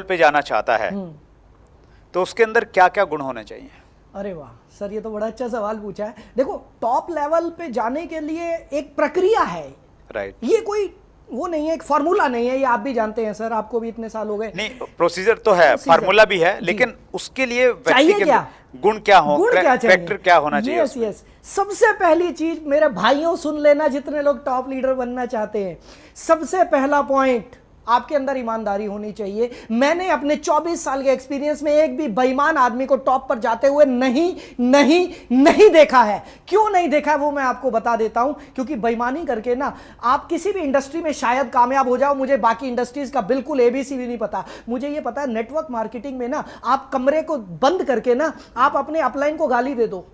पे जाना चाहता है तो उसके अंदर क्या क्या गुण होने चाहिए? अरे वाह सर, ये तो बड़ा अच्छा सवाल पूछा है। देखो, टॉप लेवल पे जाने के लिए एक प्रक्रिया है। राइट। ये कोई वो नहीं है, एक फॉर्मूला नहीं है, ये आप भी जानते हैं सर, आपको भी इतने साल हो गए। नहीं, प्रोसीजर तो है, फार्मूला भी है, लेकिन उसके लिए व्यक्ति चाहिए के क्या? गुण क्या हो, गुण क्या चाहिए, फैक्टर क्या होना चाहिए? Yes yes. सबसे पहली चीज मेरे भाइयों सुन लेना, जितने लोग टॉप लीडर बनना चाहते हैं, सबसे पहला पॉइंट, आपके अंदर ईमानदारी होनी चाहिए। मैंने अपने 24 साल के एक्सपीरियंस में एक भी बेईमान आदमी को टॉप पर जाते हुए नहीं देखा है। क्यों नहीं देखा है वो मैं आपको बता देता हूं, क्योंकि बेईमानी करके ना आप किसी भी इंडस्ट्री में शायद कामयाब हो जाओ। मुझे बाकी इंडस्ट्रीज का बिल्कुल एबीसी भी नहीं पता। मुझे ये पता है नेटवर्क मार्केटिंग में ना आप कमरे को बंद करके ना आप अपने अपलाइन को गाली दे दो,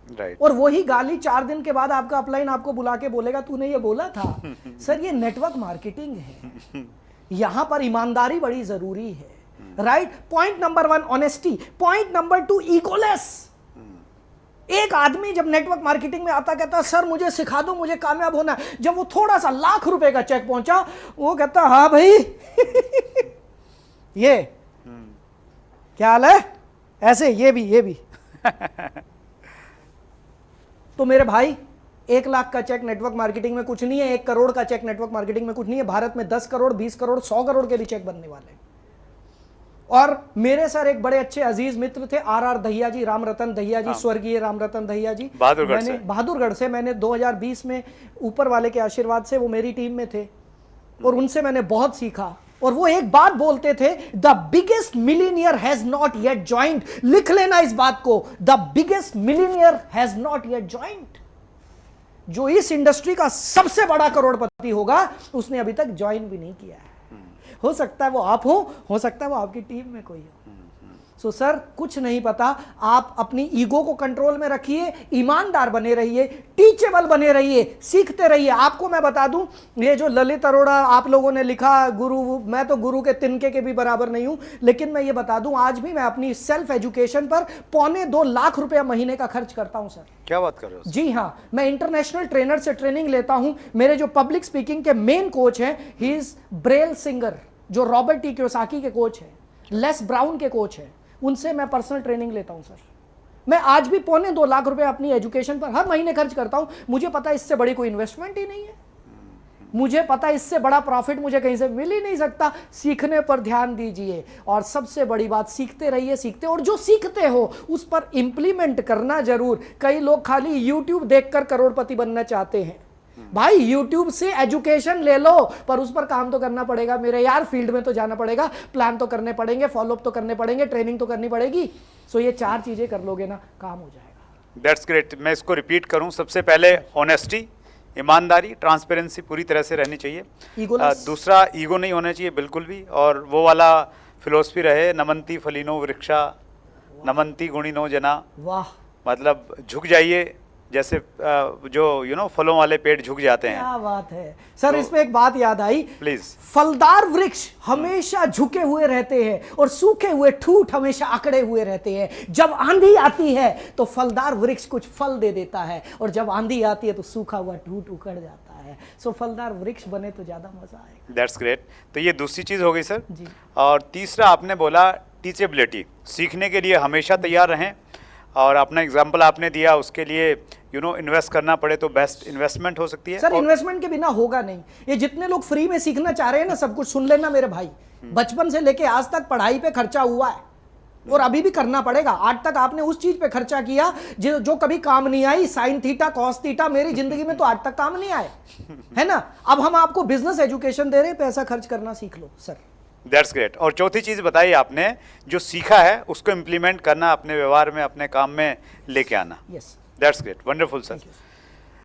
राइट। और वही गाली 4 दिन के बाद आपका अपलाइन आपको बुला के बोलेगा तूने ये बोला था। सर, ये नेटवर्क मार्केटिंग है, यहां पर ईमानदारी बड़ी जरूरी है। Right. Point number 1 honesty, point number 2 egoless. एक आदमी जब नेटवर्क मार्केटिंग में आता कहता सर मुझे सिखा दो, मुझे कामयाब होना है। जब वो थोड़ा सा लाख रुपए का चेक पहुंचा, वो कहता हाँ भाई ये क्या हाल है, ऐसे ये भी तो मेरे भाई 1 लाख का चेक नेटवर्क मार्केटिंग में कुछ नहीं है, 1 करोड़ का चेक नेटवर्क मार्केटिंग में कुछ नहीं है। भारत में 10 करोड़ 20 करोड़ 100 करोड़ के भी चेक बनने वाले हैं। और मेरे सर एक बड़े अच्छे अजीज मित्र थे, आर दहिया जी, राम रतन दहिया जी, स्वर्गीय राम रतन दहिया जी, बहादुरगढ़ से। मैंने 2020 में ऊपर वाले के आशीर्वाद से वो मेरी टीम में थे और उनसे मैंने बहुत सीखा। और वो एक बात बोलते थे, the biggest millionaire has not yet joint. लिख लेना इस बात को, the biggest millionaire has not yet joint. जो इस इंडस्ट्री का सबसे बड़ा करोड़पति होगा उसने अभी तक ज्वाइन भी नहीं किया है। हो सकता है वो आप हो सकता है वो आपकी टीम में कोई हो। सो सर, कुछ नहीं पता, आप अपनी ईगो को कंट्रोल में रखिए, ईमानदार बने रहिए, टीचेबल बने रहिए, सीखते रहिए। आपको मैं बता दूं, ये जो ललित अरोड़ा आप लोगों ने लिखा गुरु, मैं तो गुरु के तिनके के भी बराबर नहीं हूं, लेकिन मैं ये बता दूं आज भी मैं अपनी सेल्फ एजुकेशन पर 2.25 लाख रुपया महीने का खर्च करता हूं सर। क्या बात कर रहे हो? जी हाँ, मैं इंटरनेशनल ट्रेनर से ट्रेनिंग लेता हूं। मेरे जो पब्लिक स्पीकिंग के मेन कोच हैं, ही इज ब्रेल सिंगर, जो रॉबर्ट टी कियोसाकी के कोच हैं, लेस ब्राउन के कोच हैं, उनसे मैं पर्सनल ट्रेनिंग लेता हूं सर। मैं आज भी 2.25 लाख रुपए अपनी एजुकेशन पर हर महीने खर्च करता हूं। मुझे पता है इससे बड़ी कोई इन्वेस्टमेंट ही नहीं है। मुझे पता है इससे बड़ा प्रॉफिट मुझे कहीं से मिल ही नहीं सकता। सीखने पर ध्यान दीजिए और सबसे बड़ी बात, सीखते रहिए, सीखते, और जो सीखते हो उस पर इंप्लीमेंट करना जरूर। कई लोग खाली यूट्यूब देखकर करोड़पति बनना चाहते हैं। भाई यूट्यूब से एजुकेशन ले लो, पर उस पर काम तो करना पड़ेगा मेरे यार, फील्ड में तो जाना पड़ेगा, प्लान तो करने पड़ेंगे, फॉलोअप तो करने पड़ेंगे, ट्रेनिंग तो करनी पड़ेगी। सो ये 4 चीजें कर लोगे ना, काम हो जाएगा। That's great. मैं इसको रिपीट करूं, सबसे पहले ऑनेस्टी, ईमानदारी, ट्रांसपेरेंसी पूरी तरह से रहनी चाहिए। दूसरा, ईगो नहीं होना चाहिए बिल्कुल भी, और वो वाला फिलोसफी रहे, नमंती फलिनो वृक्षा नमंती गुणिनो जना। वाह, मतलब झुक जाइए, जैसे जो फलों वाले पेड़ झुक जाते हैं। क्या बात है सर। तो इसमें एक बात याद आई, प्लीज। फलदार वृक्ष हमेशा झुके हुए रहते हैं और सूखे हुए ठूठ हमेशा अकड़े हुए रहते हैं। जब आंधी आती है तो फलदार वृक्ष कुछ फल दे देता है, और जब आंधी आती है तो सूखा हुआ ठूठ उखड़ जाता है। सो फलदार वृक्ष बने तो ज्यादा मजा आएगा। That's great. तो ये दूसरी चीज हो गई सर जी। और तीसरा आपने बोला टीचेबिलिटी, सीखने के लिए हमेशा तैयार रहें, और अपना एग्जाम्पल आपने दिया, उसके लिए इन्वेस्ट करना पड़े तो बेस्ट इन्वेस्टमेंट हो सकती है। सर इन्वेस्टमेंट के बिना होगा नहीं। ये जितने लोग फ्री में सीखना चाह रहे हैं ना, सब कुछ सुन लेना मेरे भाई, बचपन से लेके आज तक पढ़ाई पे खर्चा हुआ है और अभी भी करना पड़ेगा। आज तक आपने उस चीज पे खर्चा किया जो कभी काम नहीं आई, साइन थीटा कॉस थीटा मेरी जिंदगी में तो आज तक काम नहीं आए, है ना। अब हम आपको बिजनेस एजुकेशन दे रहे हैं, पैसा खर्च करना सीख लो सर। That's great. और चौथी चीज बताई आपने, जो सीखा है उसको इम्प्लीमेंट करना, अपने व्यवहार में, अपने काम में लेके आना। Yes, that's great, wonderful sir.